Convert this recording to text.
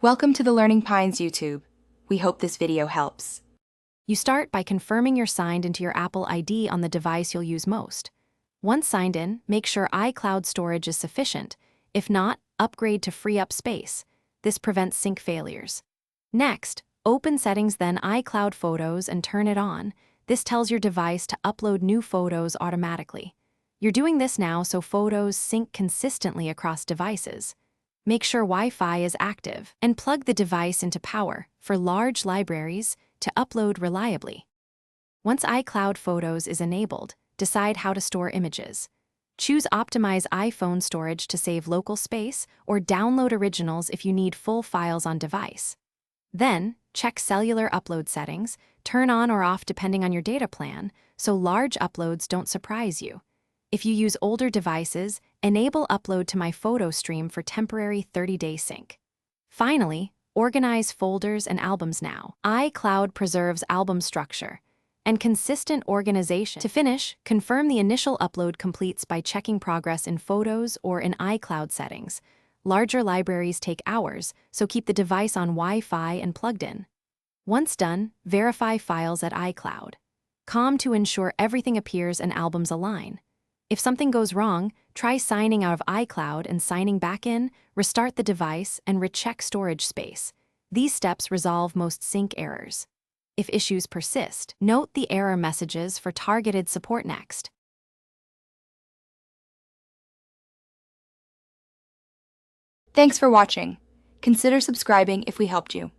Welcome to the Learning Pines YouTube. We hope this video helps. You start by confirming you're signed into your Apple ID on the device you'll use most. Once signed in, make sure iCloud storage is sufficient. If not, upgrade to free up space. This prevents sync failures. Next, open Settings, then iCloud Photos, and turn it on. This tells your device to upload new photos automatically. You're doing this now so photos sync consistently across devices. Make sure Wi-Fi is active and plug the device into power for large libraries to upload reliably. Once iCloud Photos is enabled, decide how to store images. Choose Optimize iPhone storage to save local space or download originals if you need full files on device. Then, check cellular upload settings, turn on or off depending on your data plan, so large uploads don't surprise you. If you use older devices, enable upload to my photo stream for temporary 30-day sync. Finally, organize folders and albums now. iCloud preserves album structure and consistent organization. To finish, confirm the initial upload completes by checking progress in Photos or in iCloud settings. Larger libraries take hours, so keep the device on Wi-Fi and plugged in. Once done, verify files at iCloud.com to ensure everything appears and albums align. If something goes wrong, try signing out of iCloud and signing back in, restart the device, and recheck storage space. These steps resolve most sync errors. If issues persist, note the error messages for targeted support next. Thanks for watching. Consider subscribing if we helped you.